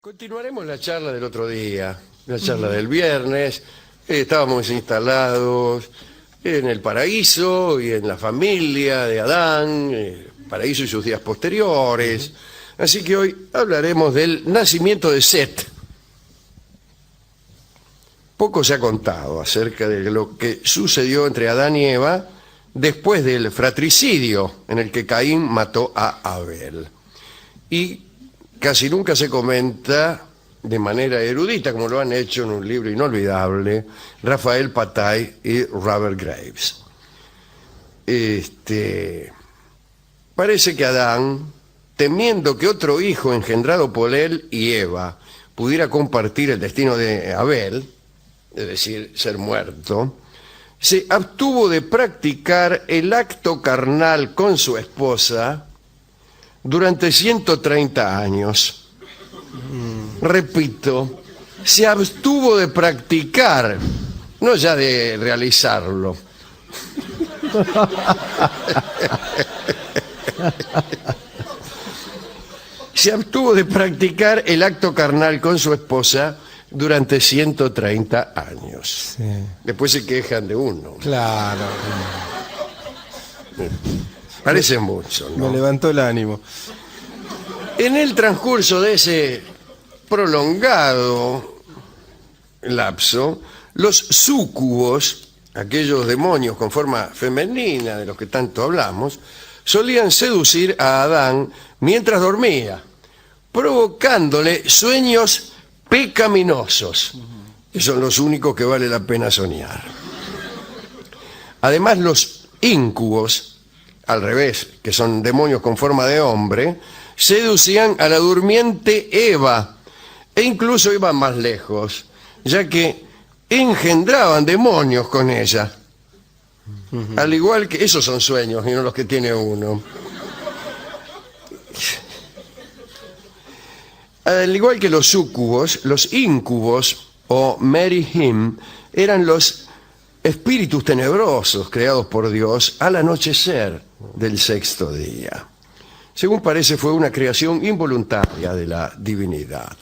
Continuaremos la charla del otro día, la charla del viernes. Estábamos instalados en el paraíso y en la familia de Adán, paraíso y sus días posteriores. Así que hoy hablaremos del nacimiento de Set. Poco se ha contado acerca de lo que sucedió entre Adán y Eva después del fratricidio en el que Caín mató a Abel. Y casi nunca se comenta de manera erudita, como lo han hecho en un libro inolvidable Rafael Patai y Robert Graves. Parece que Adán, temiendo que otro hijo engendrado por él y Eva pudiera compartir el destino de Abel, es decir, ser muerto, se abstuvo de practicar el acto carnal con su esposa durante 130 años. Repito, se abstuvo de practicar, no ya de realizarlo. Se abstuvo de practicar el acto carnal con su esposa durante 130 años. Sí. Después se quejan de uno. Claro. Parece mucho, ¿no? Me levantó el ánimo. En el transcurso de ese prolongado lapso, los súcubos, aquellos demonios con forma femenina de los que tanto hablamos, solían seducir a Adán mientras dormía, provocándole sueños pecaminosos, que son los únicos que vale la pena soñar. Además, los íncubos, al revés, que son demonios con forma de hombre, seducían a la durmiente Eva, e incluso iban más lejos, ya que engendraban demonios con ella. Al igual que esos son sueños y no los que tiene uno. Al igual que los súcubos, los íncubos o merihim eran los espíritus tenebrosos creados por Dios al anochecer del sexto día. Según parece, fue una creación involuntaria de la divinidad.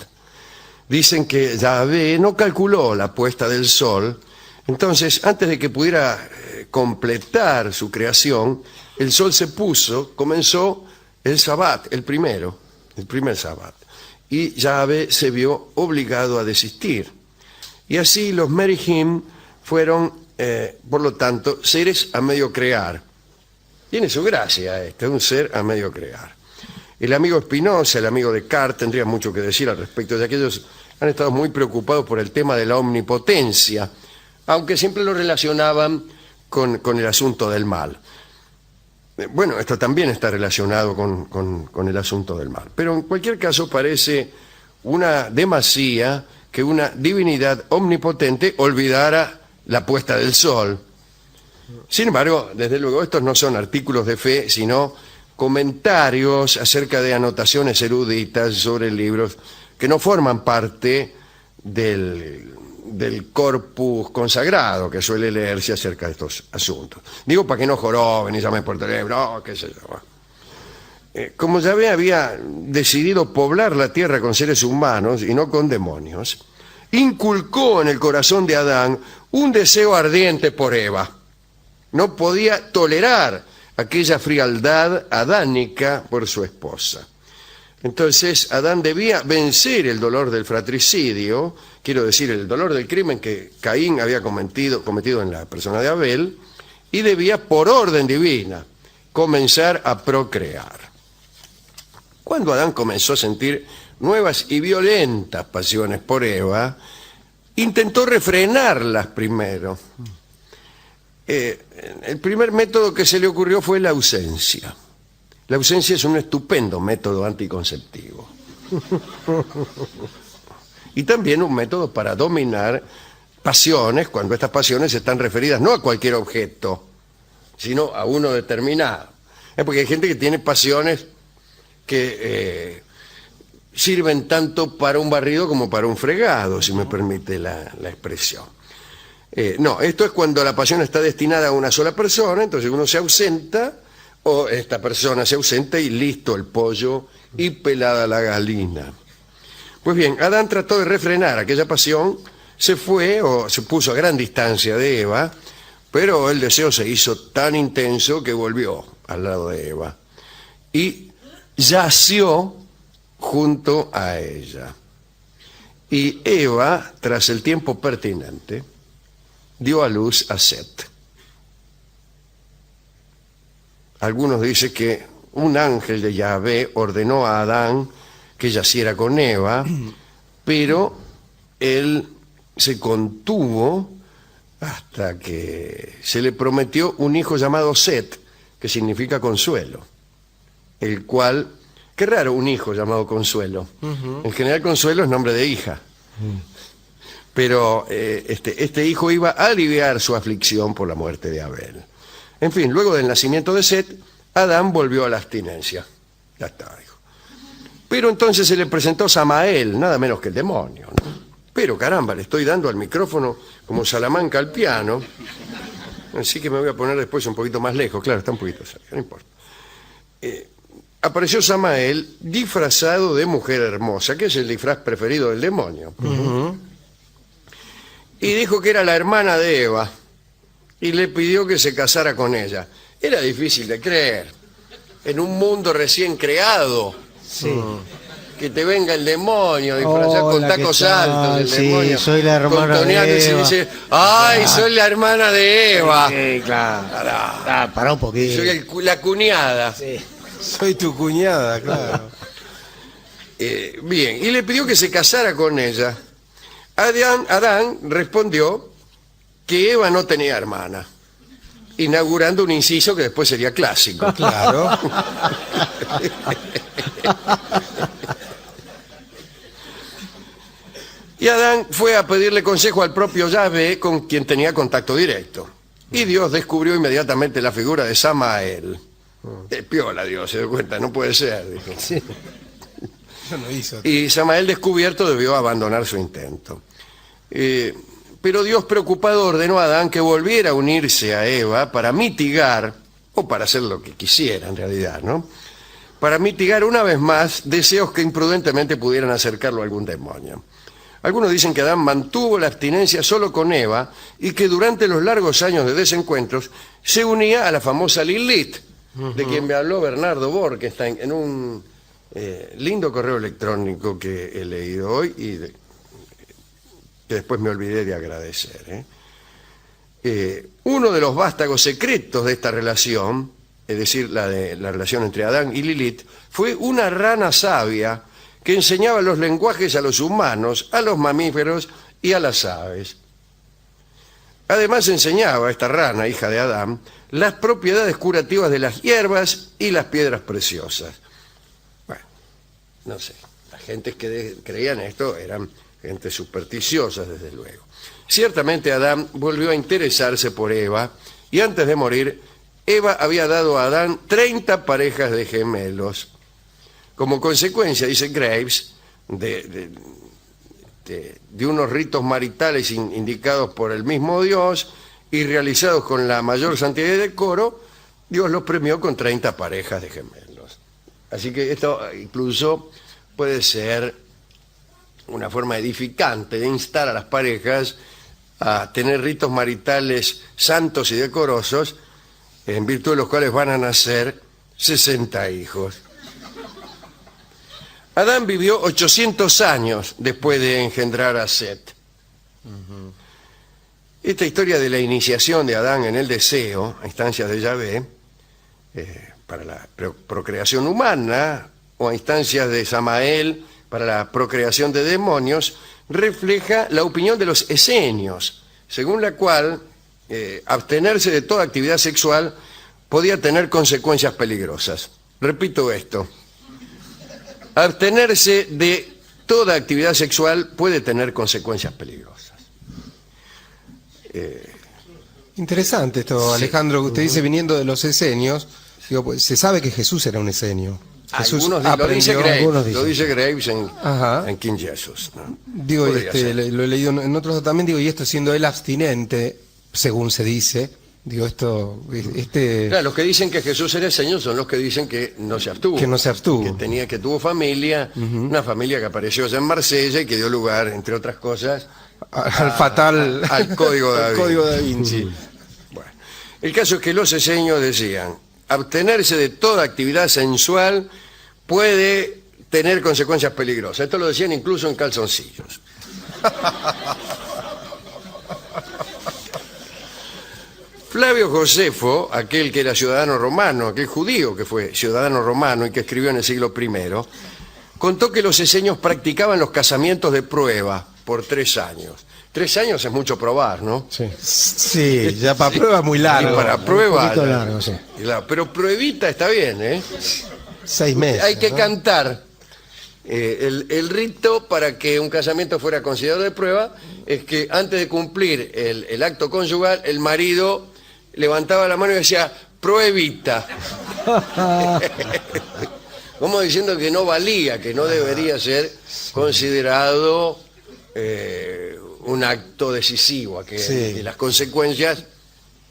Dicen que Yahvé no calculó la puesta del sol, entonces antes de que pudiera completar su creación, el sol se puso, comenzó el Sabbat, el primer Sabbat, y Yahvé se vio obligado a desistir. Y así los merihim fueron, por lo tanto, seres a medio crear. Tiene su gracia esto, es un ser a medio crear. El amigo Spinoza, el amigo Descartes, tendría mucho que decir al respecto, ya que ellos han estado muy preocupados por el tema de la omnipotencia, aunque siempre lo relacionaban con el asunto del mal. Bueno, esto también está relacionado con el asunto del mal. Pero en cualquier caso parece una demasía que una divinidad omnipotente olvidara la puesta del sol. Sin embargo, desde luego, estos no son artículos de fe, sino comentarios acerca de anotaciones eruditas sobre libros que no forman parte del corpus consagrado que suele leerse acerca de estos asuntos. Digo para que no joroben y llamen por teléfono, qué sé yo. Como Yahvé había decidido poblar la tierra con seres humanos y no con demonios, inculcó en el corazón de Adán un deseo ardiente por Eva. No podía tolerar aquella frialdad adánica por su esposa. Entonces Adán debía vencer el dolor del fratricidio, quiero decir, el dolor del crimen que Caín había cometido en la persona de Abel, y debía, por orden divina, comenzar a procrear. Cuando Adán comenzó a sentir nuevas y violentas pasiones por Eva, intentó refrenarlas primero. El primer método que se le ocurrió fue la ausencia. La ausencia es un estupendo método anticonceptivo. Y también un método para dominar pasiones, cuando estas pasiones están referidas no a cualquier objeto, sino a uno determinado. Porque hay gente que tiene pasiones que sirven tanto para un barrido como para un fregado, si me permite la expresión. No, esto es cuando la pasión está destinada a una sola persona, entonces uno se ausenta, o esta persona se ausenta y listo el pollo y pelada la gallina. Pues bien, Adán trató de refrenar aquella pasión, se fue o se puso a gran distancia de Eva, pero el deseo se hizo tan intenso que volvió al lado de Eva y yació junto a ella. Y Eva, tras el tiempo pertinente, dio a luz a Set. Algunos dicen que un ángel de Yahvé ordenó a Adán que yaciera con Eva, pero él se contuvo hasta que se le prometió un hijo llamado Set, que significa consuelo, el cual, qué raro un hijo llamado Consuelo. En general Consuelo es nombre de hija. Pero este hijo iba a aliviar su aflicción por la muerte de Abel. En fin, luego del nacimiento de Set, Adán volvió a la abstinencia. Ya está, dijo. Pero entonces se le presentó Samael, nada menos que el demonio, ¿no? Pero caramba, le estoy dando al micrófono como Salamanca al piano, así que me voy a poner después un poquito más lejos. Claro, está un poquito cerca, no importa. Apareció Samael disfrazado de mujer hermosa, que es el disfraz preferido del demonio. Y dijo que era la hermana de Eva y le pidió que se casara con ella. Era difícil de creer. En un mundo recién creado, que te venga el demonio disfrazado con tacos altos, el demonio soy la hermana de Eva. Y dice, ¡ay, soy la hermana de Eva! Sí, claro. Pará un poquito. Soy la cuñada. Sí. Soy tu cuñada, claro. Bien, y le pidió que se casara con ella. Adán respondió que Eva no tenía hermana, inaugurando un inciso que después sería clásico. Claro. Y Adán fue a pedirle consejo al propio Yahvé, con quien tenía contacto directo. Y Dios descubrió inmediatamente la figura de Samael. Piola Dios, se dio cuenta, no puede ser, dijo. Sí. No hizo. Y Samael, descubierto, debió abandonar su intento. Pero Dios, preocupado, ordenó a Adán que volviera a unirse a Eva para mitigar, o para hacer lo que quisiera en realidad, ¿no? Para mitigar una vez más deseos que imprudentemente pudieran acercarlo a algún demonio. Algunos dicen que Adán mantuvo la abstinencia solo con Eva y que durante los largos años de desencuentros se unía a la famosa Lilith, de quien me habló Bernardo Bor, que está en un lindo correo electrónico que he leído hoy y que después me olvidé de agradecer. Uno de los vástagos secretos de esta relación, es decir, la relación entre Adán y Lilith, fue una rana sabia que enseñaba los lenguajes a los humanos, a los mamíferos y a las aves. Además enseñaba a esta rana, hija de Adán, las propiedades curativas de las hierbas y las piedras preciosas. Bueno, no sé, las gentes que creían esto eran gente supersticiosa, desde luego. Ciertamente Adán volvió a interesarse por Eva, y antes de morir, Eva había dado a Adán 30 parejas de gemelos. Como consecuencia, dice Graves, de unos ritos maritales indicados por el mismo Dios y realizados con la mayor santidad y decoro, Dios los premió con 30 parejas de gemelos. Así que esto incluso puede ser una forma edificante de instar a las parejas a tener ritos maritales santos y decorosos, en virtud de los cuales van a nacer 60 hijos. Adán vivió 800 años después de engendrar a Set. Esta historia de la iniciación de Adán en el deseo, a instancias de Yahvé, para la procreación humana, o a instancias de Samael, para la procreación de demonios, refleja la opinión de los esenios, según la cual abstenerse de toda actividad sexual podía tener consecuencias peligrosas. Repito esto. Abstenerse de toda actividad sexual puede tener consecuencias peligrosas. Interesante esto, Alejandro, que usted dice viniendo de los esenios. Digo, pues, se sabe que Jesús era un esenio. Jesús Lo dice Graves en King Jesus, ¿no? Digo, lo he leído en otros también, digo, y esto siendo él abstinente, según se dice, Digo, Claro, los que dicen que Jesús era el Señor son los que dicen que no se abstuvo. Que no se abstuvo. Que tuvo familia, una familia que apareció allá en Marsella y que dio lugar, entre otras cosas, al fatal... al Código Da al Vinci. Código Da Vinci. Bueno, el caso es que los eseños decían, abstenerse de toda actividad sensual puede tener consecuencias peligrosas. Esto lo decían incluso en calzoncillos. Flavio Josefo, aquel que era ciudadano romano, aquel judío que fue ciudadano romano y que escribió en el siglo I, contó que los eseños practicaban los casamientos de prueba por 3 años. 3 años es mucho probar, ¿no? Sí, ya para prueba es muy largo. Y para prueba... Un poquito largo, sí. Claro, pero pruebita está bien, ¿eh? 6 meses. Hay que ¿no? cantar. El rito para que un casamiento fuera considerado de prueba es que antes de cumplir el acto conyugal, el marido levantaba la mano y decía, pruebita. Como diciendo que no valía, que no debería ser considerado un acto decisivo, que las consecuencias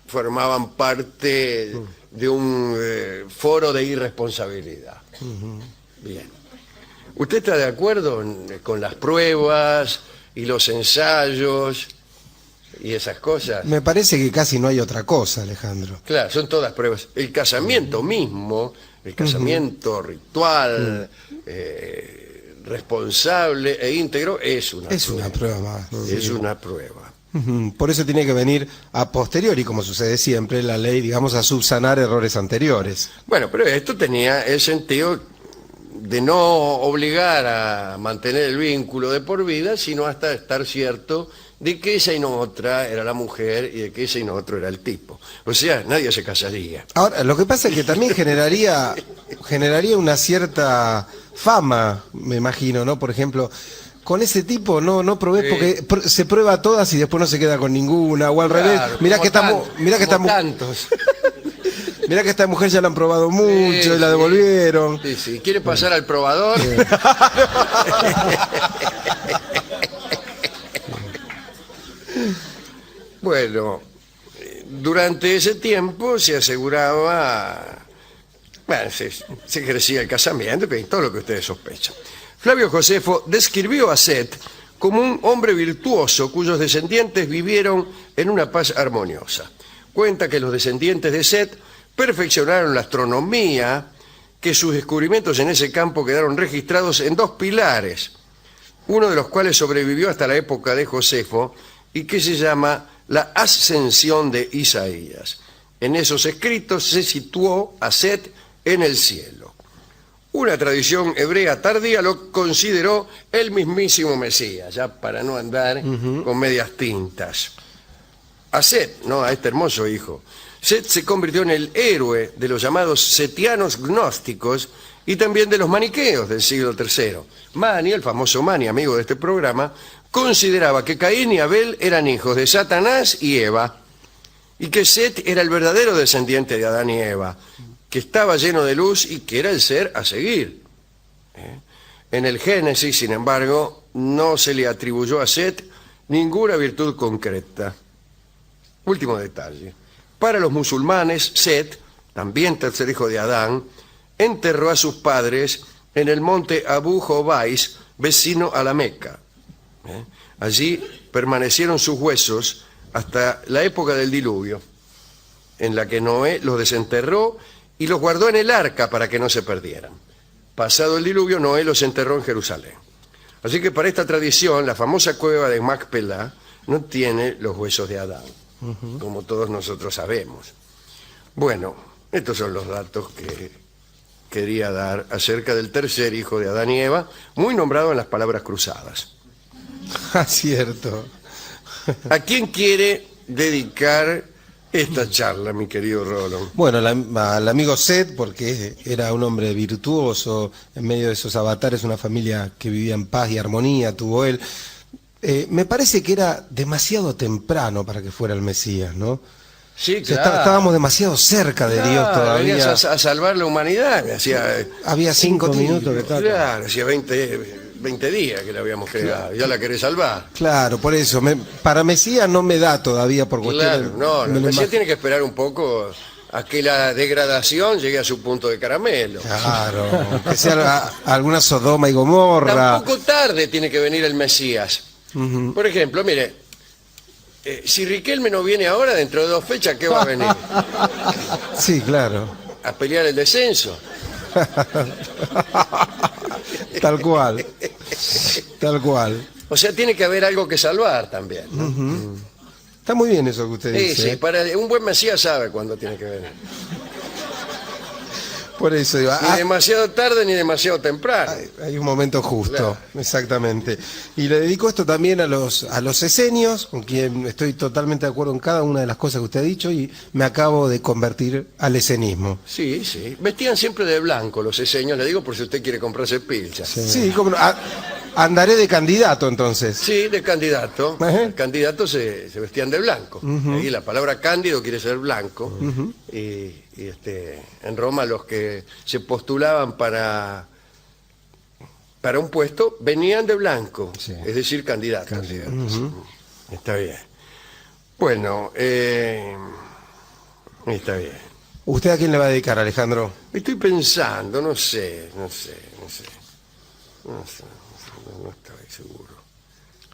formaban parte de un foro de irresponsabilidad. Bien. ¿Usted está de acuerdo con las pruebas y los ensayos y esas cosas? Me parece que casi no hay otra cosa, Alejandro. Claro, son todas pruebas. El casamiento mismo, el casamiento ritual, responsable e íntegro, es una Es prueba. una prueba más. Es una prueba. Por eso tiene que venir a posteriori, como sucede siempre, la ley, digamos, a subsanar errores anteriores. Bueno, pero esto tenía el sentido de no obligar a mantener el vínculo de por vida, sino hasta estar cierto de que esa y no otra era la mujer y de que ese y no otro era el tipo. O sea, nadie se casaría. Ahora, lo que pasa es que también generaría una cierta fama, me imagino, ¿no? Por ejemplo, con ese tipo no probés porque se prueba todas y después no se queda con ninguna, o al revés. Mirá que tantos. Mirá que esta mujer ya la han probado mucho y la devolvieron. Sí. ¿Quiere pasar al probador? Bueno, durante ese tiempo se aseguraba, bueno, se ejercía el casamiento y todo lo que ustedes sospechan. Flavio Josefo describió a Set como un hombre virtuoso cuyos descendientes vivieron en una paz armoniosa. Cuenta que los descendientes de Set perfeccionaron la astronomía, que sus descubrimientos en ese campo quedaron registrados en 2 pilares, uno de los cuales sobrevivió hasta la época de Josefo y que se llama la Ascensión de Isaías. En esos escritos se situó a Set en el cielo. Una tradición hebrea tardía lo consideró el mismísimo Mesías, ya para no andar con medias tintas. A Set, no a este hermoso hijo. Set se convirtió en el héroe de los llamados setianos gnósticos y también de los maniqueos del siglo III. Mani, el famoso Mani, amigo de este programa, consideraba que Caín y Abel eran hijos de Satanás y Eva, y que Set era el verdadero descendiente de Adán y Eva, que estaba lleno de luz y que era el ser a seguir. En el Génesis, sin embargo, no se le atribuyó a Set ninguna virtud concreta. Último detalle. Para los musulmanes, Set, también tercer hijo de Adán, enterró a sus padres en el monte Abu Jobais, vecino a la Meca. Allí permanecieron sus huesos hasta la época del diluvio, en la que Noé los desenterró y los guardó en el arca para que no se perdieran. Pasado el diluvio, Noé los enterró en Jerusalén. Así que para esta tradición, la famosa cueva de Macpelá no tiene los huesos de Adán, como todos nosotros sabemos. Bueno, estos son los datos que quería dar acerca del tercer hijo de Adán y Eva, muy nombrado en las palabras cruzadas. Ah, cierto. ¿A quién quiere dedicar esta charla, mi querido Rolón? Bueno, al amigo Set, porque era un hombre virtuoso, en medio de esos avatares, una familia que vivía en paz y armonía, tuvo él. Me parece que era demasiado temprano para que fuera el Mesías, ¿no? Sí, O sea, claro. estábamos demasiado cerca de Dios todavía. Venías a salvar la humanidad. Había 5 minutos que tal. Claro, hacía 20 20 días que la habíamos creado. Ya la querés salvar. Claro, por eso. Para Mesías no me da todavía por cuestiones... Claro, no, me lo Mesías imag- tiene que esperar un poco a que la degradación llegue a su punto de caramelo. Claro, que sea alguna Sodoma y Gomorra. Tampoco tarde tiene que venir el Mesías. Por ejemplo, mire, si Riquelme no viene ahora, dentro de 2 fechas, ¿qué va a venir? Sí, claro. ¿A pelear el descenso? Tal cual. Tal cual. O sea, tiene que haber algo que salvar también, ¿no? Está muy bien eso que usted Sí, dice. sí, para un buen Mesías sabe cuándo tiene que venir. Por eso digo, Ni demasiado tarde ni demasiado temprano. hay un momento justo, Claro. exactamente. Y le dedico esto también a los esenios, con quien estoy totalmente de acuerdo en cada una de las cosas que usted ha dicho, y me acabo de convertir al esenismo. Sí, sí. Vestían siempre de blanco los eseños, le digo por si usted quiere comprarse pilchas. Sí, cómo no. Andaré de candidato entonces. Sí, de candidato. Ajá. Los candidatos se vestían de blanco. Y la palabra cándido quiere decir blanco. En Roma los que se postulaban para un puesto venían de blanco, Sí. es decir, candidatos. Candidatos. Está bien. Bueno, está bien. ¿Usted a quién le va a dedicar, Alejandro? Estoy pensando, no sé, no estoy seguro.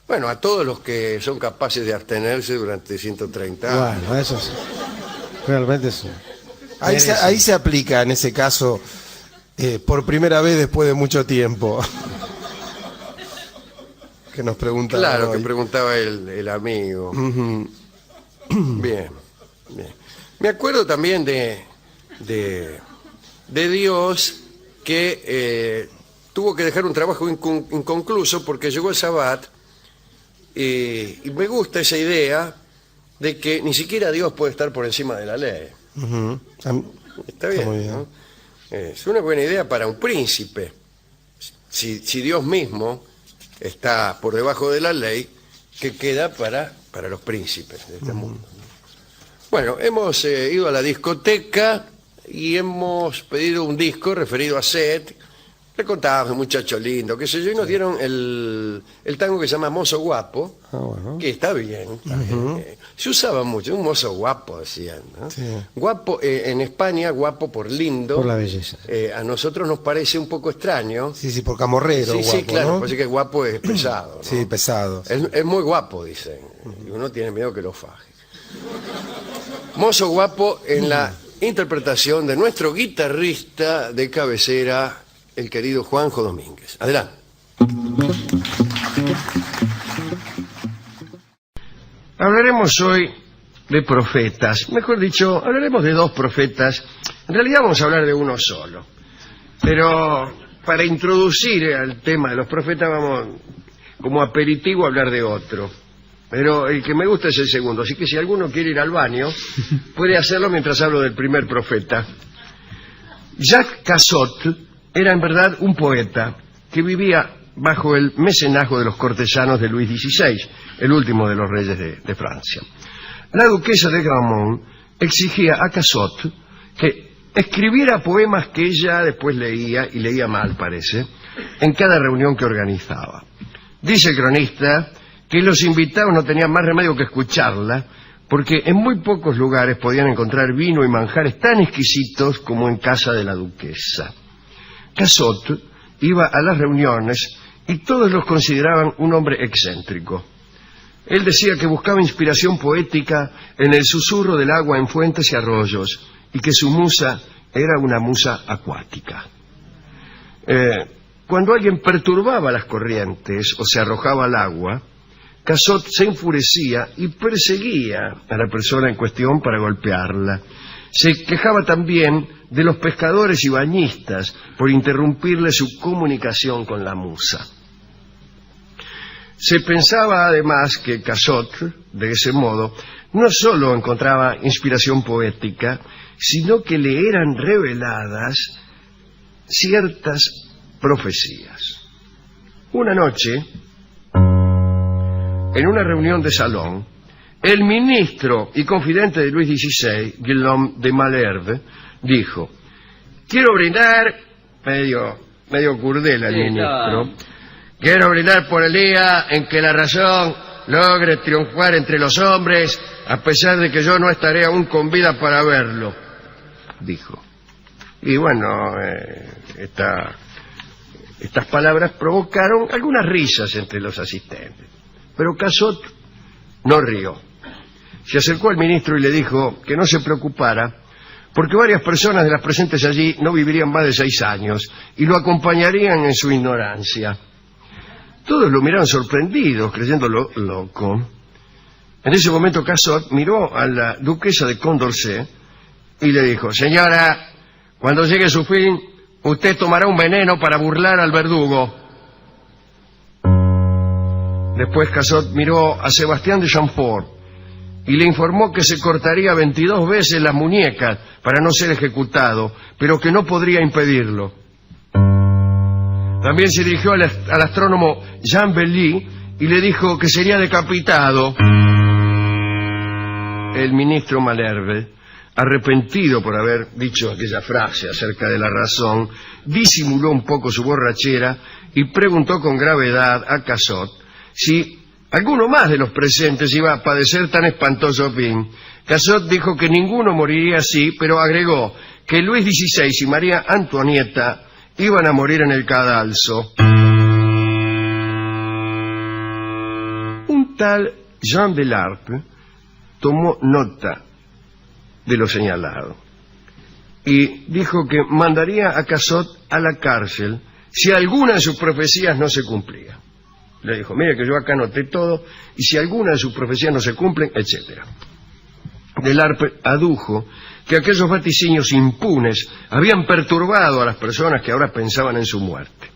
Bueno, a todos los que son capaces de abstenerse durante 130 años. Bueno, eso sí. Realmente sí. Ahí se aplica en ese caso por primera vez después de mucho tiempo. Que nos pregunta. Claro, hoy. que preguntaba el amigo. Bien, bien. Me acuerdo también de Dios que tuvo que dejar un trabajo inconcluso porque llegó el Sabbat y me gusta esa idea de que ni siquiera Dios puede estar por encima de la ley. Ujú. Está bien, muy bien. ¿no? Es una buena idea para un príncipe. Si Dios mismo está por debajo de la ley, ¿qué queda para los príncipes de este mundo? Bueno, hemos ido a la discoteca y hemos pedido un disco referido a Seth. Le contábamos, un muchacho lindo, qué sé yo, y nos dieron el tango que se llama Mozo Guapo, Bueno. que está bien. Está bien. Se usaba mucho, un mozo guapo, decían, ¿no? Sí. Guapo, en España, guapo por lindo. Por la belleza. A nosotros nos parece un poco extraño. Sí, por camorrero. Sí, sí, guapo, claro, ¿no? parece que guapo es pesado, ¿no? Sí, pesado. Es muy guapo, dicen. Y uno tiene miedo que lo faje. Mozo Guapo en la interpretación de nuestro guitarrista de cabecera, el querido Juanjo Domínguez. Adelante. Hablaremos hoy de profetas. Mejor dicho, hablaremos de 2 profetas. En realidad vamos a hablar de uno solo. Pero para introducir al tema de los profetas vamos como aperitivo a hablar de otro. Pero el que me gusta es el segundo. Así que si alguno quiere ir al baño, puede hacerlo mientras hablo del primer profeta. Jacques Cassot era en verdad un poeta que vivía bajo el mecenazgo de los cortesanos de Luis XVI, el último de los reyes de Francia. La duquesa de Gramont exigía a Cassot que escribiera poemas que ella después leía, y leía mal parece, en cada reunión que organizaba. Dice el cronista que los invitados no tenían más remedio que escucharla, porque en muy pocos lugares podían encontrar vino y manjares tan exquisitos como en casa de la duquesa. Cassot iba a las reuniones y todos los consideraban un hombre excéntrico. Él decía que buscaba inspiración poética en el susurro del agua en fuentes y arroyos, y que su musa era una musa acuática. Cuando alguien perturbaba las corrientes o se arrojaba al agua, Cassot se enfurecía y perseguía a la persona en cuestión para golpearla. Se quejaba también de los pescadores y bañistas por interrumpirle su comunicación con la musa. Se pensaba además que Cassot, de ese modo, no solo encontraba inspiración poética, sino que le eran reveladas ciertas profecías. Una noche, en una reunión de salón, el ministro y confidente de Luis XVI, Guillaume de Malherbe, dijo: quiero brindar, medio curdela el ministro, Quiero brindar por el día en que la razón logre triunfar entre los hombres, a pesar de que yo no estaré aún con vida para verlo, dijo. Y bueno, estas palabras provocaron algunas risas entre los asistentes, pero Casot no rió. Se acercó al ministro y le dijo que no se preocupara, porque varias personas de las presentes allí no vivirían más de 6 años y lo acompañarían en su ignorancia. Todos lo miraron sorprendidos, creyéndolo loco. En ese momento Casot miró a la duquesa de Condorcet y le dijo: señora, cuando llegue su fin, usted tomará un veneno para burlar al verdugo. Después Casot miró a Sebastián de Chamfort y le informó que se cortaría 22 veces las muñecas para no ser ejecutado, pero que no podría impedirlo. También se dirigió al astrónomo Jean Belly y le dijo que sería decapitado. El ministro Malherbe, arrepentido por haber dicho aquella frase acerca de la razón, disimuló un poco su borrachera y preguntó con gravedad a Casot si alguno más de los presentes iba a padecer tan espantoso fin. Casot dijo que ninguno moriría así, pero agregó que Luis XVI y María Antonieta iban a morir en el cadalso. Un tal Jean Delarpe tomó nota de lo señalado y dijo que mandaría a Casot a la cárcel si alguna de sus profecías no se cumplía. Le dijo: mire que yo acá anoté todo, y si alguna de sus profecías no se cumplen, etc. Delarpe adujo que aquellos vaticinios impunes habían perturbado a las personas que ahora pensaban en su muerte.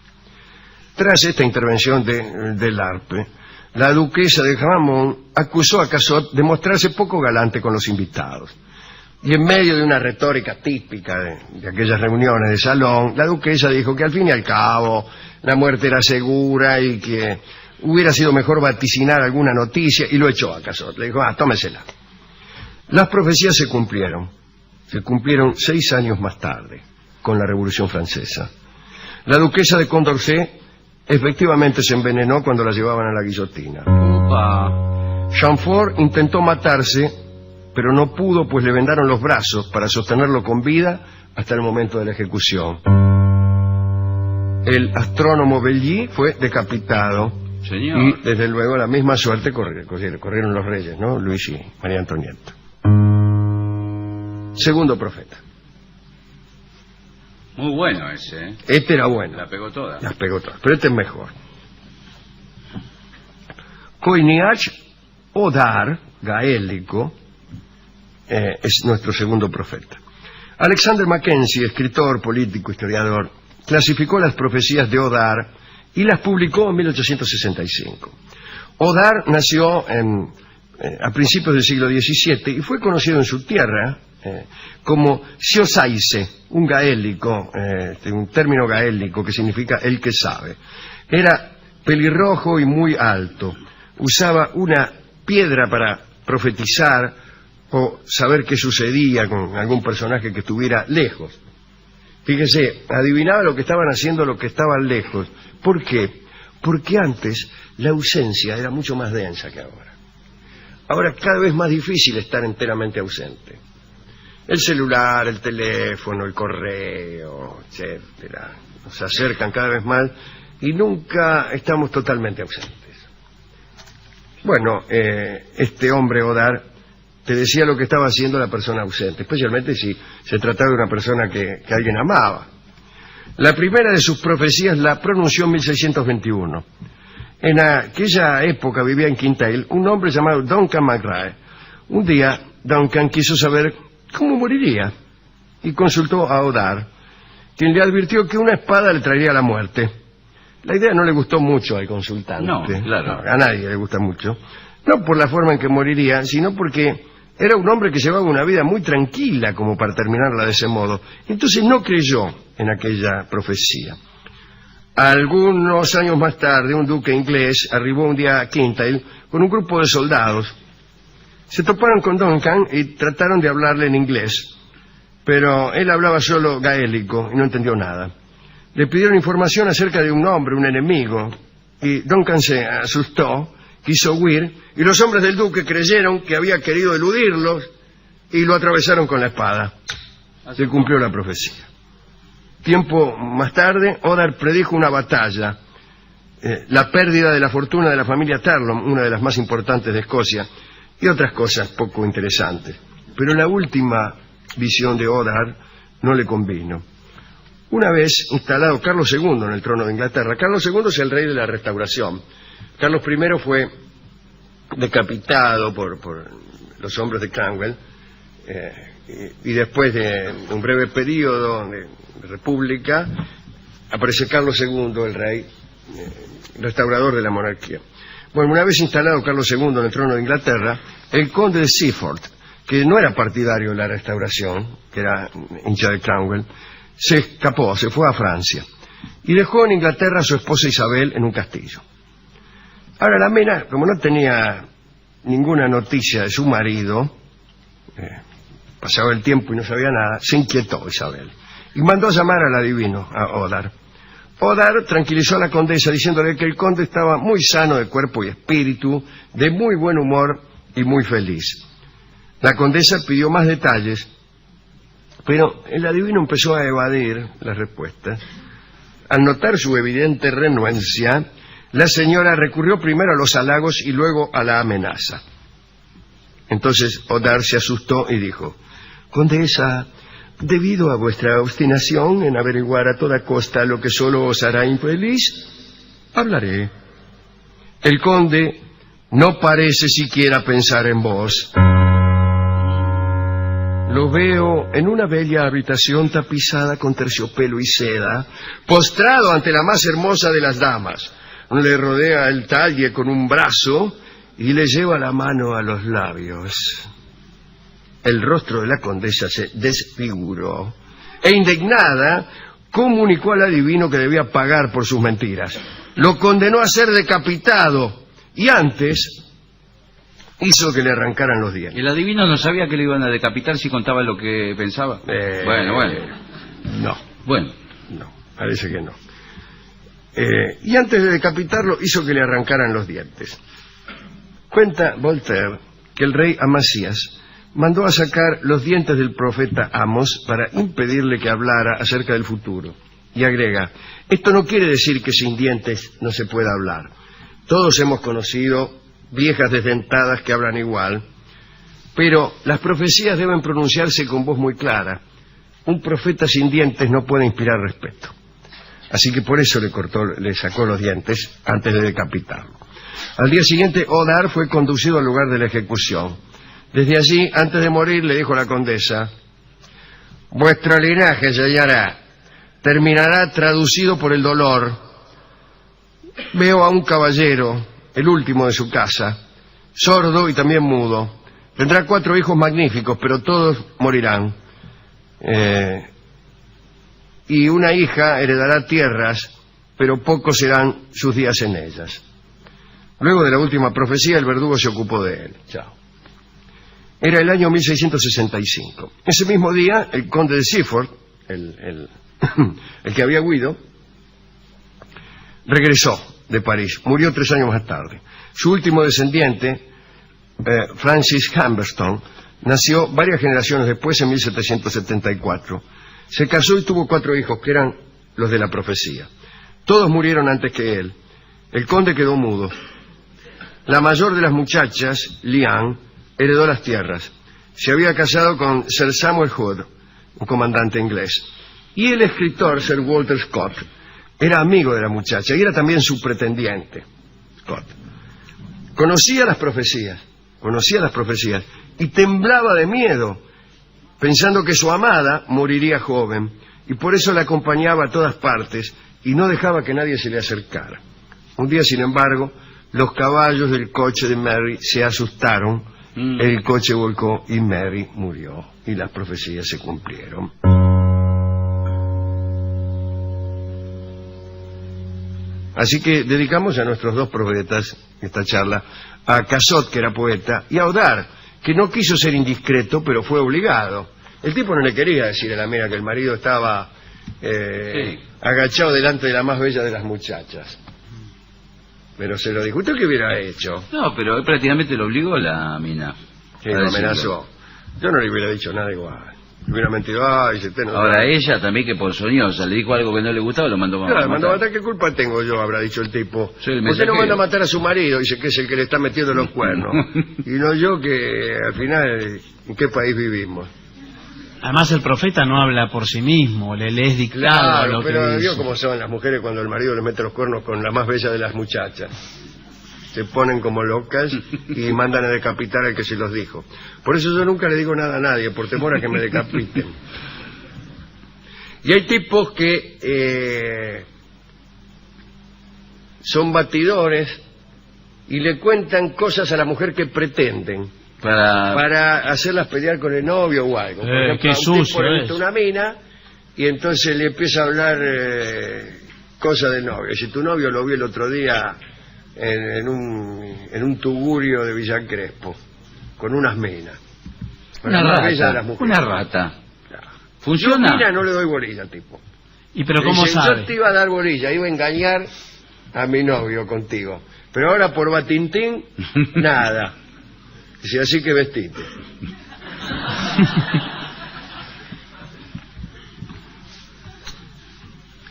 Tras esta intervención de Delarpe, la duquesa de Gramont acusó a Casot de mostrarse poco galante con los invitados. Y en medio de una retórica típica de aquellas reuniones de salón, la duquesa dijo que al fin y al cabo la muerte era segura y que hubiera sido mejor vaticinar alguna noticia, y lo echó a Casot. Le dijo: tómesela. Las profecías se cumplieron 6 años más tarde, con la Revolución Francesa. La duquesa de Condorcet efectivamente se envenenó cuando la llevaban a la guillotina. Chamfort intentó matarse, pero no pudo, pues le vendaron los brazos para sostenerlo con vida hasta el momento de la ejecución. El astrónomo Belly fue decapitado. Señor. Y desde luego la misma suerte corrieron los reyes, ¿no? Luis y María Antonieta. Segundo profeta. Muy bueno ese, ¿eh? Este era bueno. La pegó toda. Las pegó todas, pero este es mejor. Coinniach Odar, gaélico, es nuestro segundo profeta. Alexander Mackenzie, escritor, político, historiador, clasificó las profecías de Odar y las publicó en 1865. Odar nació a principios del siglo XVII y fue conocido en su tierra como Siosaise, un gaélico, un término gaélico que significa el que sabe. Era pelirrojo y muy alto. Usaba una piedra para profetizar o saber qué sucedía con algún personaje que estuviera lejos. Fíjese, adivinaba lo que estaban haciendo los que estaban lejos. ¿Por qué? Porque antes la ausencia era mucho más densa que ahora. Ahora cada vez más difícil estar enteramente ausente. El celular, el teléfono, el correo, etcétera, nos acercan cada vez más y nunca estamos totalmente ausentes. Bueno, este hombre Odar te decía lo que estaba haciendo la persona ausente, especialmente si se trataba de una persona que alguien amaba. La primera de sus profecías la pronunció en 1621. En aquella época vivía en Quintail un hombre llamado Duncan McRae. Un día Duncan quiso saber cómo moriría y consultó a Odar, quien le advirtió que una espada le traería la muerte. La idea no le gustó mucho al consultante. No, claro. No, a nadie le gusta mucho. No por la forma en que moriría, sino porque era un hombre que llevaba una vida muy tranquila como para terminarla de ese modo. Entonces no creyó en aquella profecía. Algunos años más tarde, un duque inglés arribó un día a Quintail con un grupo de soldados. Se toparon con Duncan y trataron de hablarle en inglés, pero él hablaba solo gaélico y no entendió nada. Le pidieron información acerca de un hombre, un enemigo, y Duncan se asustó, quiso huir, y los hombres del duque creyeron que había querido eludirlos y lo atravesaron con la espada. Se cumplió la profecía. Tiempo más tarde, Oddar predijo una batalla, la pérdida de la fortuna de la familia Tarlon, una de las más importantes de Escocia, y otras cosas poco interesantes. Pero la última visión de Oddar no le convino. Una vez instalado Carlos II en el trono de Inglaterra, Carlos II es el rey de la Restauración. Carlos I fue decapitado por los hombres de Cromwell, y después de un breve periodo de república, aparece Carlos II, el rey restaurador de la monarquía. Bueno, una vez instalado Carlos II en el trono de Inglaterra, el conde de Seaford, que no era partidario de la Restauración, que era hincha de Cromwell, se escapó, se fue a Francia y dejó en Inglaterra a su esposa Isabel en un castillo. Ahora la Mena, como no tenía ninguna noticia de su marido, pasaba el tiempo y no sabía nada, se inquietó Isabel y mandó a llamar al adivino, a Oddar. Oddar tranquilizó a la condesa diciéndole que el conde estaba muy sano de cuerpo y espíritu, de muy buen humor y muy feliz. La condesa pidió más detalles, pero el adivino empezó a evadir las respuestas. Al notar su evidente renuencia, la señora recurrió primero a los halagos y luego a la amenaza. Entonces Oddar se asustó y dijo: Condesa, debido a vuestra obstinación en averiguar a toda costa lo que solo os hará infeliz, hablaré. El conde no parece siquiera pensar en vos. Lo veo en una bella habitación tapizada con terciopelo y seda, postrado ante la más hermosa de las damas. Le rodea el talle con un brazo y le lleva la mano a los labios. El rostro de la condesa se desfiguró e indignada comunicó al adivino que debía pagar por sus mentiras. Lo condenó a ser decapitado y antes hizo que le arrancaran los dientes. ¿El adivino no sabía que le iban a decapitar si contaba lo que pensaba? No. Bueno. No, parece que no. Y antes de decapitarlo hizo que le arrancaran los dientes. Cuenta Voltaire que el rey Amasías mandó a sacar los dientes del profeta Amos para impedirle que hablara acerca del futuro. Y agrega: esto no quiere decir que sin dientes no se pueda hablar. Todos hemos conocido viejas desdentadas que hablan igual, pero las profecías deben pronunciarse con voz muy clara. Un profeta sin dientes no puede inspirar respeto. Así que por eso le sacó los dientes antes de decapitarlo. Al día siguiente, Oddar fue conducido al lugar de la ejecución. Desde allí, antes de morir, le dijo a la condesa: vuestro linaje, señora, terminará traducido por el dolor. Veo a un caballero, el último de su casa, sordo y también mudo. Tendrá 4 hijos magníficos, pero todos morirán. Y una hija heredará tierras, pero pocos serán sus días en ellas. Luego de la última profecía, el verdugo se ocupó de él. Chao. Era el año 1665. Ese mismo día, el conde de Seaford, el que había huido, regresó de París. Murió 3 años más tarde. Su último descendiente, Francis Humberstone, nació varias generaciones después, en 1774. Se casó y tuvo 4 hijos, que eran los de la profecía. Todos murieron antes que él. El conde quedó mudo. La mayor de las muchachas, Liane, heredó las tierras. Se había casado con Sir Samuel Hood, un comandante inglés. Y el escritor, Sir Walter Scott, era amigo de la muchacha y era también su pretendiente. Scott conocía las profecías y temblaba de miedo, pensando que su amada moriría joven, y por eso la acompañaba a todas partes y no dejaba que nadie se le acercara. Un día, sin embargo, los caballos del coche de Mary se asustaron, el coche volcó y Mary murió, y las profecías se cumplieron. Así que dedicamos a nuestros 2 profetas esta charla, a Casot, que era poeta, y a Oddar, que no quiso ser indiscreto, pero fue obligado. El tipo no le quería decir a la Mena que el marido estaba agachado delante de la más bella de las muchachas. Pero se lo dijo. ¿Usted qué hubiera hecho? No, pero él prácticamente lo obligó la mina. Sí, a lo decirlo. amenazó. Yo no le hubiera dicho nada igual. Le hubiera mentido, si usted no... Ahora ella también, que ponzoñosa, le dijo algo que no le gustaba, lo mandó a Claro, matar. mandó a matar. ¿Qué culpa tengo yo? Habrá dicho el tipo. Soy el ¿Por qué no mensajero. manda a matar a su marido? Dice que es el que le está metiendo los cuernos. Y no yo, que al final, ¿en qué país vivimos? Además el profeta no habla por sí mismo, le es dictado Claro, lo que pero dice. vio cómo son las mujeres cuando el marido le mete los cuernos con la más bella de las muchachas. Se ponen como locas y mandan a decapitar al que se los dijo. Por eso yo nunca le digo nada a nadie, por temor a que me decapiten. Y hay tipos que son batidores y le cuentan cosas a la mujer que pretenden para hacerlas pelear con el novio o algo. Por ejemplo, qué a un tipo sucio le es. gusta una mina y entonces le empieza a hablar cosas del novio. Si tu novio lo vio el otro día en un tugurio de Villa Crespo con unas minas. Con Una la más bella de las rata. mujeres. Una rata. Claro. ¿Funciona? Yo, mira, no le doy bolilla al tipo. ¿Y pero cómo Dice, sabe? yo te iba a dar bolilla, iba a engañar a mi novio contigo. Pero ahora por Batintín, nada. Dice, así que vestite.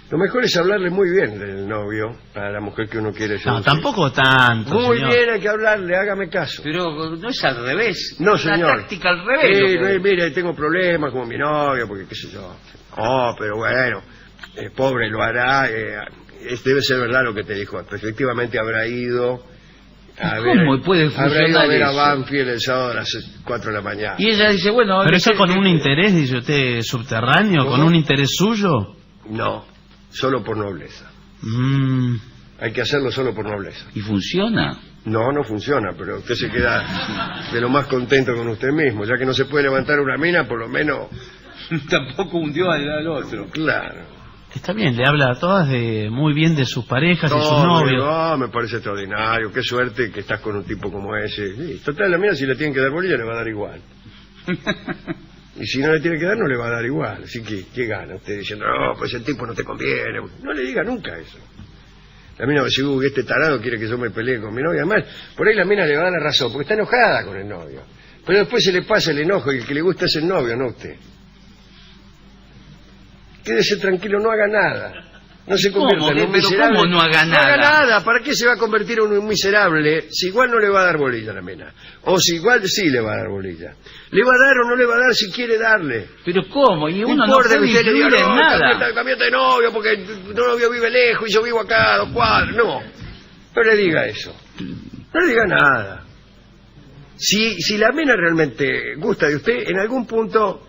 Lo mejor es hablarle muy bien del novio a la mujer que uno quiere seducir. No, tampoco tanto, Muy señor. bien, hay que hablarle, hágame caso. Pero no es al revés. No, Es una señor. táctica al revés. Sí, lo que- mire, tengo problemas con mi novio, porque qué sé yo. Oh, pero bueno, pobre lo hará. Debe ser verdad lo que te dijo. Efectivamente habrá ido a ver, ¿Cómo puede habrá ido a funcionar ver a eso? Banfield el sábado a las 4 de la mañana. Y ella dice, bueno... Pero eso con un interés. interés, dice usted, subterráneo, ¿Cómo? con un interés suyo. No, solo por nobleza. Mm, Hay que hacerlo solo por nobleza. ¿Y funciona? No, no funciona, pero usted se queda de lo más contento con usted mismo. Ya que no se puede levantar una mina, por lo menos... Tampoco hundió al otro. Claro. está bien, le habla a todas muy bien de sus parejas y sus No, novios. no, me parece extraordinario. Qué suerte que estás con un tipo como ese. Sí, total, la mina si le tienen que dar bolilla le va a dar igual. Y si no le tiene que dar, no le va a dar igual. Así que, ¿qué gana usted diciendo, no, pues el tipo no te conviene? No le diga nunca eso. La mina va a decir, uy, este tarado quiere que yo me pelee con mi novia. Además, por ahí la mina le va a dar la razón, porque está enojada con el novio. Pero después se le pasa el enojo y el que le gusta es el novio, no usted. Quédese tranquilo, no haga nada. No se convierta ¿Cómo? en un Pero miserable. ¿cómo no haga No haga nada? nada. ¿Para qué se va a convertir en un miserable si igual no le va a dar bolilla a la mina? O si igual sí le va a dar bolilla. ¿Le va a dar o no le va a dar si quiere darle? ¿Pero cómo? Y uno no importa puede que usted le diga, influir en no, nada. cambiate de novio porque tu novio vive lejos y yo vivo acá a 2 cuadras. No le diga eso. No le diga nada. Si la mina realmente gusta de usted, en algún punto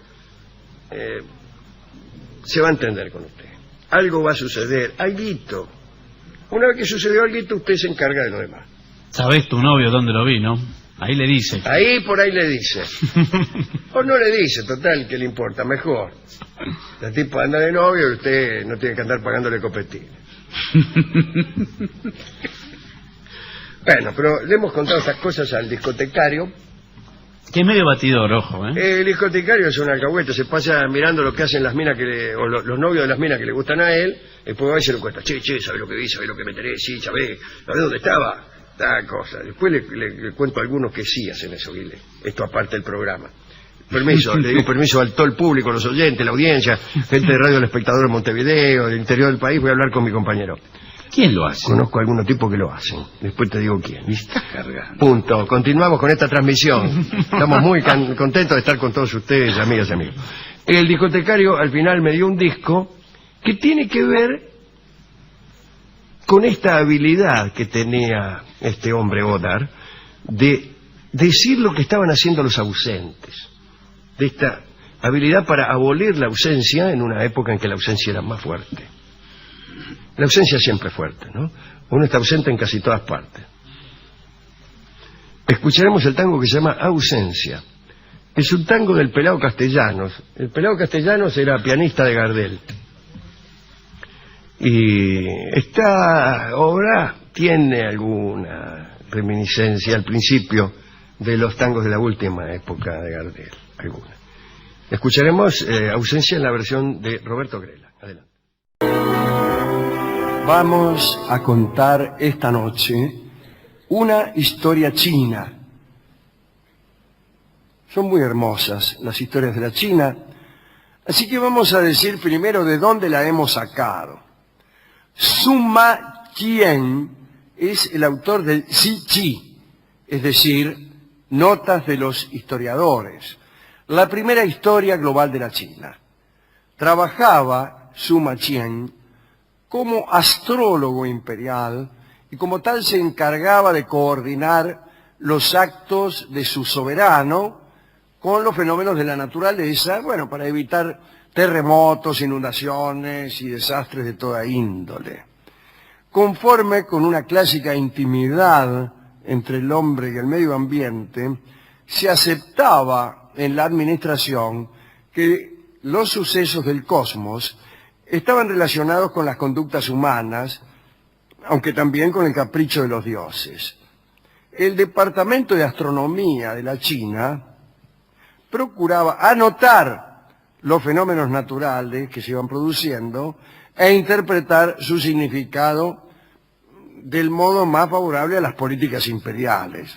se va a entender con usted. Algo va a suceder, alguito. Una vez que sucedió alguito, usted se encarga de lo demás. ¿Sabés tu novio dónde lo vi, no? Ahí le dice. Ahí por ahí le dice. O no le dice, total, que le importa, mejor. El tipo anda de novio y usted no tiene que andar pagándole copetines. Bueno, pero le hemos contado estas cosas al discotecario. Que es medio batidor, ojo, ¿eh? El discotecario es un alcahuete, se pasa mirando lo que hacen las minas o los novios de las minas que le gustan a él, después va y se lo cuenta, che, ¿sabés lo que vi? ¿Sabés lo que me enteré? Sí, ¿sabés dónde estaba? Tal cosa. Después le cuento a algunos que sí hacen eso, Guile. Esto aparte del programa. Permiso, le digo permiso a todo el público, los oyentes, la audiencia, gente de Radio El Espectador de Montevideo, del interior del país, voy a hablar con mi compañero. ¿Quién lo hace? Conozco a algunos tipos que lo hacen. Después te digo quién. Me está cargando. Punto. Continuamos con esta transmisión. Estamos muy contentos de estar con todos ustedes, amigas y amigos. El discotecario al final me dio un disco que tiene que ver con esta habilidad que tenía este hombre Godard de decir lo que estaban haciendo los ausentes. De esta habilidad para abolir la ausencia en una época en que la ausencia era más fuerte. La ausencia siempre es fuerte, ¿no? Uno está ausente en casi todas partes. Escucharemos el tango que se llama Ausencia. Es un tango del Pelao Castellanos. El Pelao Castellanos era pianista de Gardel. Y esta obra tiene alguna reminiscencia al principio de los tangos de la última época de Gardel. Alguna. Escucharemos Ausencia en la versión de Roberto Grela. Adelante. Vamos a contar esta noche una historia china. Son muy hermosas las historias de la China, así que vamos a decir primero de dónde la hemos sacado. Sima Qian es el autor del Shi Qi, es decir, Notas de los historiadores, la primera historia global de la China. Trabajaba Sima Qian como astrólogo imperial y como tal se encargaba de coordinar los actos de su soberano con los fenómenos de la naturaleza, bueno, para evitar terremotos, inundaciones y desastres de toda índole. Conforme con una clásica intimidad entre el hombre y el medio ambiente, se aceptaba en la administración que los sucesos del cosmos estaban relacionados con las conductas humanas, aunque también con el capricho de los dioses. El Departamento de Astronomía de la China procuraba anotar los fenómenos naturales que se iban produciendo e interpretar su significado del modo más favorable a las políticas imperiales.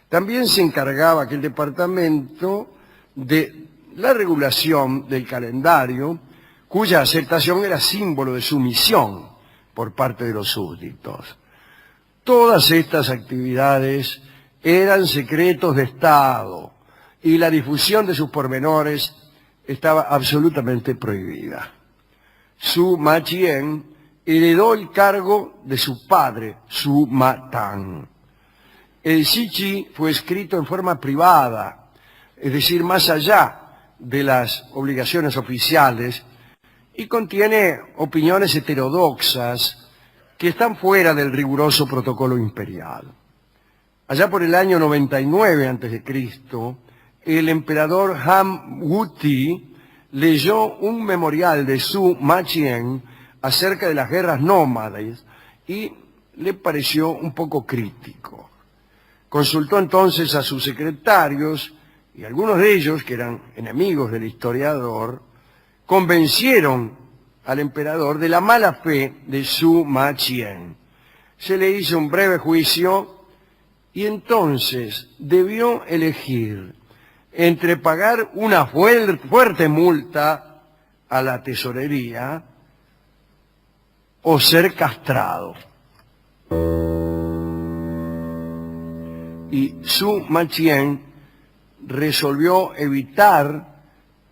También se encargaba aquel departamento de la regulación del calendario, cuya aceptación era símbolo de sumisión por parte de los súbditos. Todas estas actividades eran secretos de Estado y la difusión de sus pormenores estaba absolutamente prohibida. Sima Qian heredó el cargo de su padre, Sima Tang. El Shi Qi fue escrito en forma privada, es decir, más allá de las obligaciones oficiales, y contiene opiniones heterodoxas que están fuera del riguroso protocolo imperial. Allá por el año 99 a.C., el emperador Han Wuti leyó un memorial de Sima Qian acerca de las guerras nómades y le pareció un poco crítico. Consultó entonces a sus secretarios y algunos de ellos, que eran enemigos del historiador, convencieron al emperador de la mala fe de Sima Qian. Se le hizo un breve juicio y entonces debió elegir entre pagar una fuerte multa a la tesorería o ser castrado. Y Sima Qian resolvió evitar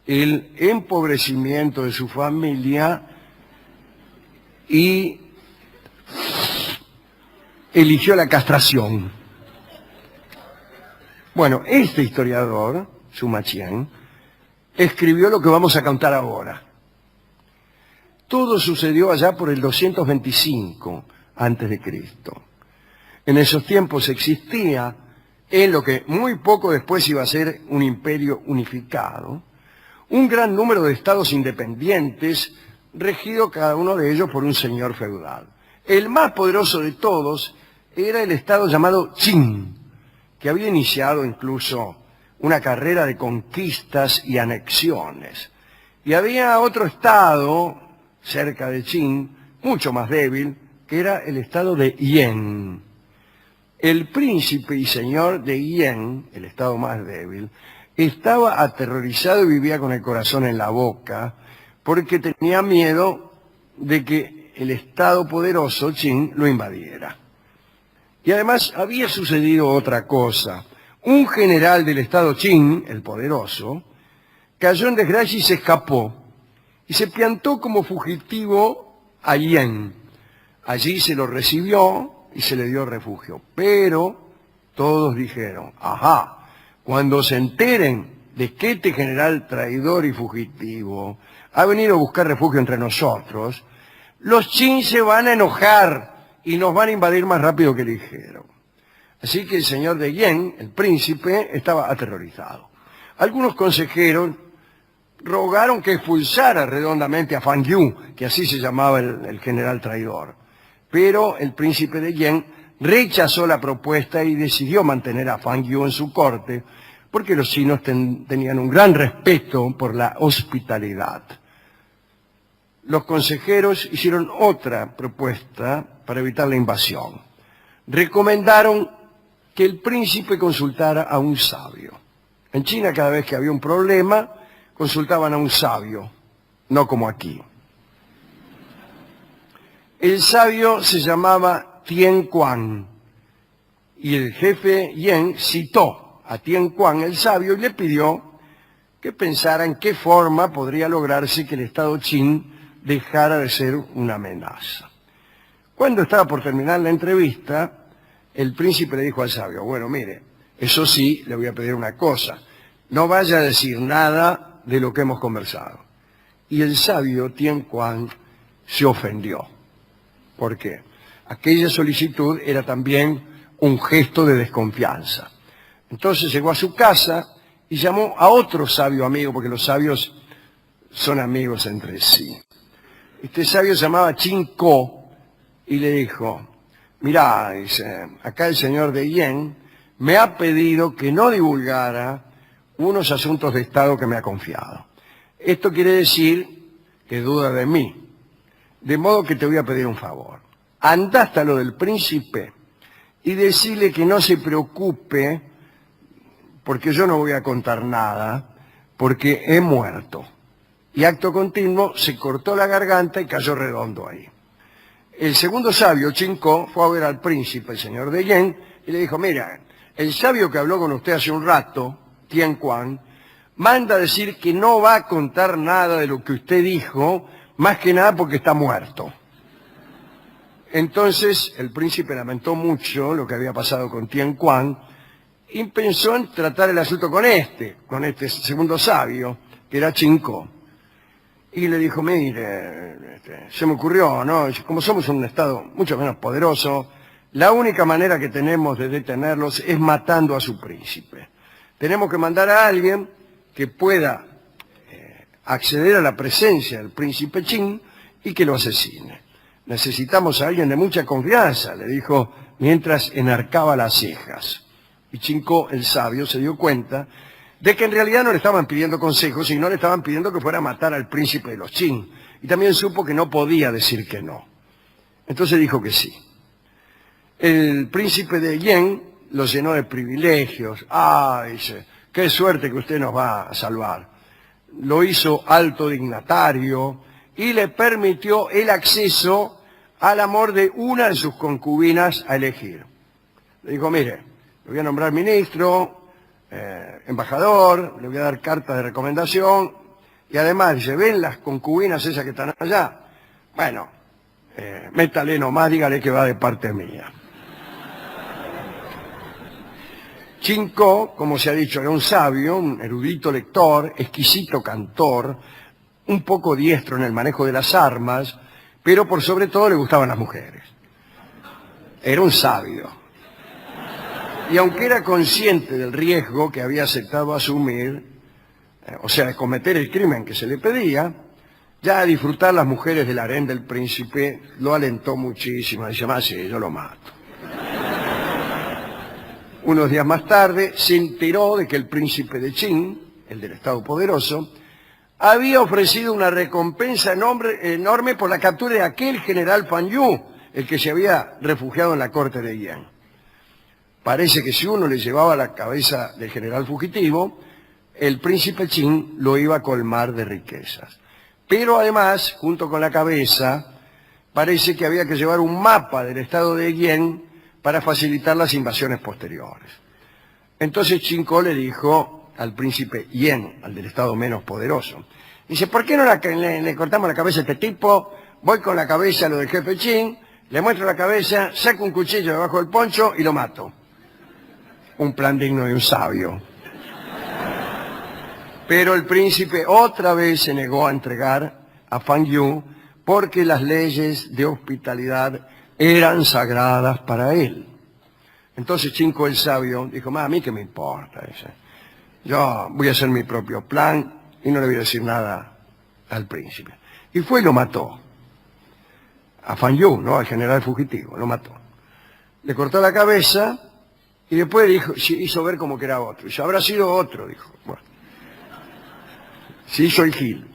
el empobrecimiento de su familia y eligió la castración. Bueno, este historiador, Sima Qian, escribió lo que vamos a contar ahora. Todo sucedió allá por el 225 a.C. En esos tiempos existía, en lo que muy poco después iba a ser un imperio unificado, un gran número de estados independientes, regido cada uno de ellos por un señor feudal. El más poderoso de todos era el estado llamado Qin, que había iniciado incluso una carrera de conquistas y anexiones. Y había otro estado cerca de Qin, mucho más débil, que era el estado de Yen. El príncipe y señor de Yen, el estado más débil, estaba aterrorizado y vivía con el corazón en la boca, porque tenía miedo de que el estado poderoso Qin lo invadiera. Y además había sucedido otra cosa. Un general del estado Qin, el poderoso, cayó en desgracia y se escapó, y se plantó como fugitivo a Yen. Allí se lo recibió y se le dio refugio. Pero todos dijeron, ajá, cuando se enteren de que este general traidor y fugitivo ha venido a buscar refugio entre nosotros, los Qin se van a enojar y nos van a invadir más rápido que ligero. Así que el señor de Yen, el príncipe, estaba aterrorizado. Algunos consejeros rogaron que expulsara redondamente a Fang Yu, que así se llamaba el general traidor. Pero el príncipe de Yen rechazó la propuesta y decidió mantener a Fang Yu en su corte, porque los chinos tenían un gran respeto por la hospitalidad. Los consejeros hicieron otra propuesta para evitar la invasión. recomendaron que el príncipe consultara a un sabio. En China, cada vez que había un problema, consultaban a un sabio, no como aquí. El sabio se llamaba Tian Quan, y el jefe Yen citó a Tian Quan, el sabio, y le pidió que pensara en qué forma podría lograrse que el Estado Qin dejara de ser una amenaza. Cuando estaba por terminar la entrevista, el príncipe le dijo al sabio, bueno, mire, eso sí, le voy a pedir una cosa, no vaya a decir nada de lo que hemos conversado. Y el sabio Tian Quan se ofendió. ¿Por qué? Aquella solicitud era también un gesto de desconfianza. Entonces llegó a su casa y llamó a otro sabio amigo, porque los sabios son amigos entre sí. Este sabio se llamaba Chin Ko y le dijo, mirá, dice, acá el señor de Yen me ha pedido que no divulgara unos asuntos de Estado que me ha confiado. Esto quiere decir que duda de mí. De modo que te voy a pedir un favor. Anda hasta lo del príncipe y decirle que no se preocupe porque yo no voy a contar nada, porque he muerto. Y acto continuo se cortó la garganta y cayó redondo ahí. El segundo sabio, Chin Ko, fue a ver al príncipe, el señor de Yen, y le dijo, mira, el sabio que habló con usted hace un rato, Tian Quan, manda a decir que no va a contar nada de lo que usted dijo, más que nada porque está muerto. Entonces el príncipe lamentó mucho lo que había pasado con Tian Quan y pensó en tratar el asunto con este segundo sabio, que era Chin Ko. Y le dijo, mire, se me ocurrió, ¿no? Como somos un Estado mucho menos poderoso, la única manera que tenemos de detenerlos es matando a su príncipe. Tenemos que mandar a alguien que pueda acceder a la presencia del príncipe Qin y que lo asesine. Necesitamos a alguien de mucha confianza, le dijo mientras enarcaba las cejas. Y Chin Ko, el sabio, se dio cuenta de que en realidad no le estaban pidiendo consejos, sino le estaban pidiendo que fuera a matar al príncipe de los Qin. Y también supo que no podía decir que no. Entonces dijo que sí. El príncipe de Yen lo llenó de privilegios. Ah, dice, qué suerte que usted nos va a salvar. Lo hizo alto dignatario y le permitió el acceso al amor de una de sus concubinas a elegir. Le dijo, mire, le voy a nombrar ministro, embajador, le voy a dar cartas de recomendación, y además, dice, ¿ven las concubinas esas que están allá? Bueno, métale nomás, dígale que va de parte mía. Chin Ko, como se ha dicho, era un sabio, un erudito lector, exquisito cantor, un poco diestro en el manejo de las armas, pero por sobre todo le gustaban las mujeres. Era un sabio. Y aunque era consciente del riesgo que había aceptado asumir, o sea, de cometer el crimen que se le pedía, ya a disfrutar las mujeres del harén del príncipe lo alentó muchísimo. Dice, más sí, yo lo mato. Unos días más tarde se enteró de que el príncipe de Qin, el del Estado poderoso, había ofrecido una recompensa enorme por la captura de aquel general Fan Yu, el que se había refugiado en la corte de Yen. Parece que si uno le llevaba la cabeza del general fugitivo, el príncipe Qin lo iba a colmar de riquezas. Pero además, junto con la cabeza, parece que había que llevar un mapa del estado de Yen para facilitar las invasiones posteriores. Entonces Chin Ko le dijo al príncipe Yen, al del estado menos poderoso, dice, ¿por qué no le cortamos la cabeza a este tipo? Voy con la cabeza a lo del jefe Qin, le muestro la cabeza, saco un cuchillo debajo del poncho y lo mato. Un plan digno de un sabio. Pero el príncipe otra vez se negó a entregar a Fan Yu porque las leyes de hospitalidad eran sagradas para él. Entonces Chin Ko el sabio dijo, a mí qué me importa. Dice, yo voy a hacer mi propio plan y no le voy a decir nada al príncipe. Y fue y lo mató. A Fan Yu, ¿no? Al general fugitivo, lo mató. Le cortó la cabeza y después hizo ver como que era otro. Dice, habrá sido otro, dijo. Bueno, se hizo el gil.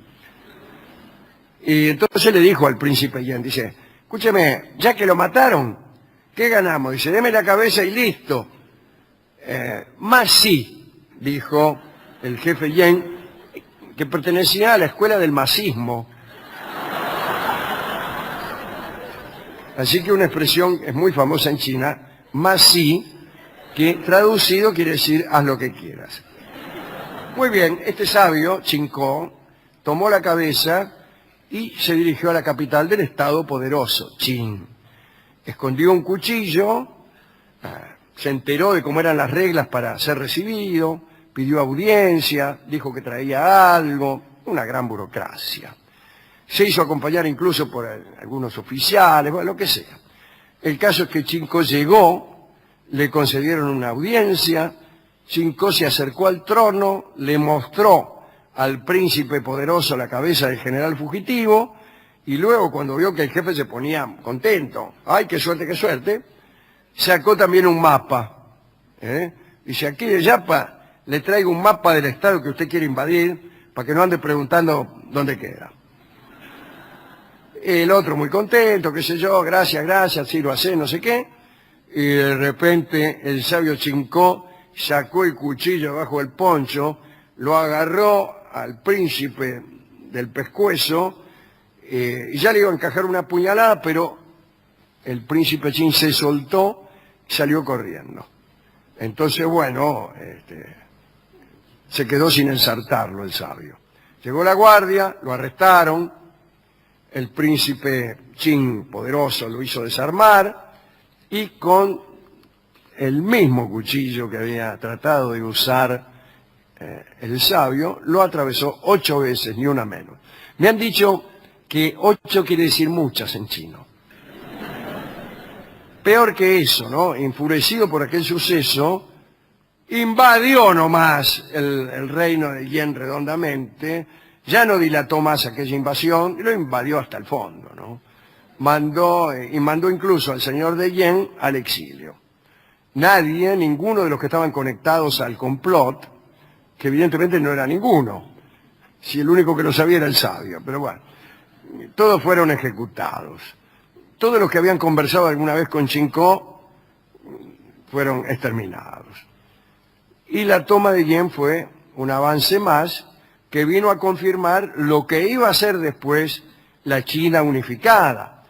Y entonces le dijo al príncipe Yen, dice, escúcheme, ya que lo mataron, ¿Qué ganamos? Dice, deme la cabeza y listo. Más sí, dijo el jefe Yen, que pertenecía a la escuela del masismo. Así que una expresión es muy famosa en China, más sí, que traducido quiere decir haz lo que quieras. Muy bien, este sabio, Chinko, tomó la cabeza y se dirigió a la capital del estado poderoso, Qin. Escondió un cuchillo, se enteró de cómo eran las reglas para ser recibido, pidió audiencia, dijo que traía algo, una gran burocracia. Se hizo acompañar incluso por algunos oficiales, bueno, lo que sea. El caso es que Chinko llegó, le concedieron una audiencia, Chinko se acercó al trono, le mostró al príncipe poderoso la cabeza del general fugitivo, y luego cuando vio que el jefe se ponía contento, ¡ay, qué suerte!, sacó también un mapa. Dice, aquí de Yapa le traigo un mapa del estado que usted quiere invadir, para que no ande preguntando dónde queda. El otro muy contento, qué sé yo, gracias, sí lo hace, no sé qué. Y de repente el sabio Chinko sacó el cuchillo bajo el poncho, lo agarró al príncipe del pescuezo y ya le iba a encajar una puñalada, pero el príncipe Qin se soltó y salió corriendo. Entonces, bueno, se quedó sin ensartarlo el sabio. Llegó la guardia, lo arrestaron. El príncipe Qin poderoso lo hizo desarmar y con el mismo cuchillo que había tratado de usar el sabio, lo atravesó 8 veces, ni una menos. Me han dicho que 8 quiere decir muchas en chino. Peor que eso, ¿no? Enfurecido por aquel suceso, invadió nomás el reino de Yen redondamente. Ya no dilató más aquella invasión y lo invadió hasta el fondo, ¿no? Mandó incluso al señor de Yen al exilio. Nadie, ninguno de los que estaban conectados al complot, que evidentemente no era ninguno, si el único que lo sabía era el sabio, pero bueno, todos fueron ejecutados. Todos los que habían conversado alguna vez con Chinko fueron exterminados. Y la toma de Yen fue un avance más que vino a confirmar lo que iba a ser después la China unificada.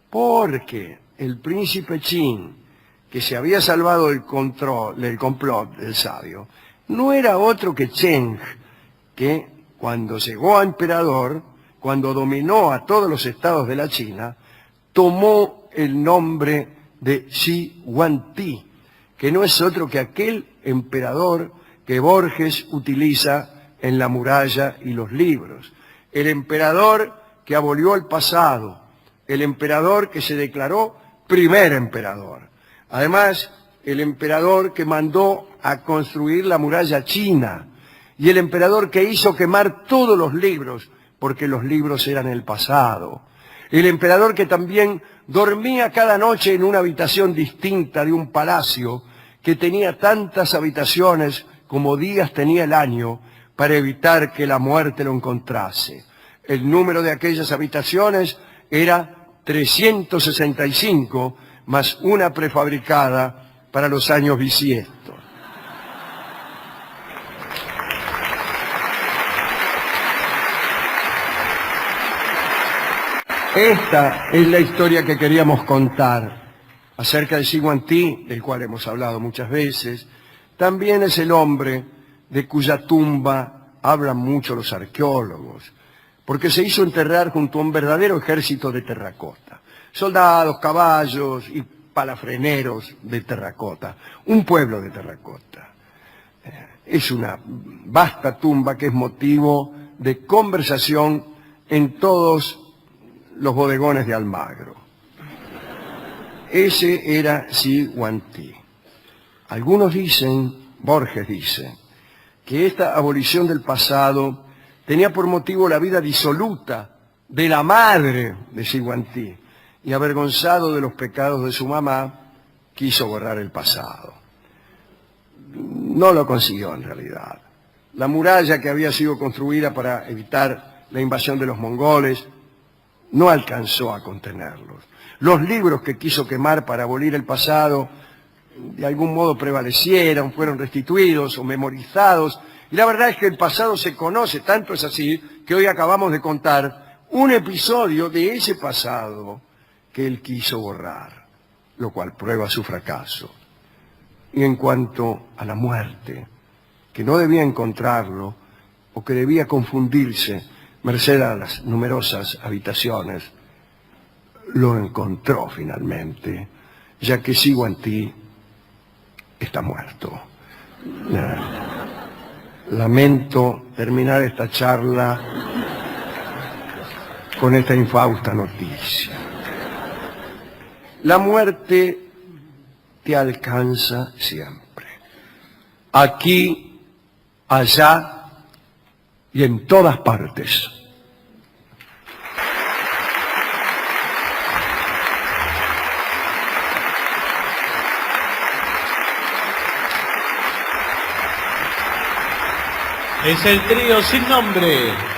Porque el príncipe Qin, que se había salvado del complot del sabio, no era otro que Cheng, que cuando llegó a emperador, cuando dominó a todos los estados de la China, tomó el nombre de Shi Huangdi, que no es otro que aquel emperador que Borges utiliza en La muralla y los libros. El emperador que abolió el pasado, el emperador que se declaró primer emperador. Además, el emperador que mandó a construir la muralla china y el emperador que hizo quemar todos los libros, porque los libros eran el pasado. El emperador que también dormía cada noche en una habitación distinta de un palacio que tenía tantas habitaciones como días tenía el año, para evitar que la muerte lo encontrase. El número de aquellas habitaciones era 365, más una prefabricada para los años bisiestos. Esta es la historia que queríamos contar acerca de Shi Huangdi, del cual hemos hablado muchas veces. También es el hombre de cuya tumba hablan mucho los arqueólogos, porque se hizo enterrar junto a un verdadero ejército de terracota. Soldados, caballos y palafreneros de terracota, un pueblo de terracota. Es una vasta tumba que es motivo de conversación en todos los bodegones de Almagro. Ese era Shi Huangdi. Algunos dicen, Borges dice, que esta abolición del pasado tenía por motivo la vida disoluta de la madre de Shi Huangdi y avergonzado de los pecados de su mamá, quiso borrar el pasado. No lo consiguió en realidad. La muralla que había sido construida para evitar la invasión de los mongoles no alcanzó a contenerlos. Los libros que quiso quemar para abolir el pasado de algún modo prevalecieron, fueron restituidos o memorizados. Y la verdad es que el pasado se conoce, tanto es así que hoy acabamos de contar un episodio de ese pasado que él quiso borrar, lo cual prueba su fracaso. Y en cuanto a la muerte, que no debía encontrarlo o que debía confundirse merced a las numerosas habitaciones, lo encontró finalmente, ya que sigo en ti, está muerto. Lamento terminar esta charla con esta infausta noticia. La muerte te alcanza siempre, aquí, allá y en todas partes. Es el trío sin nombre.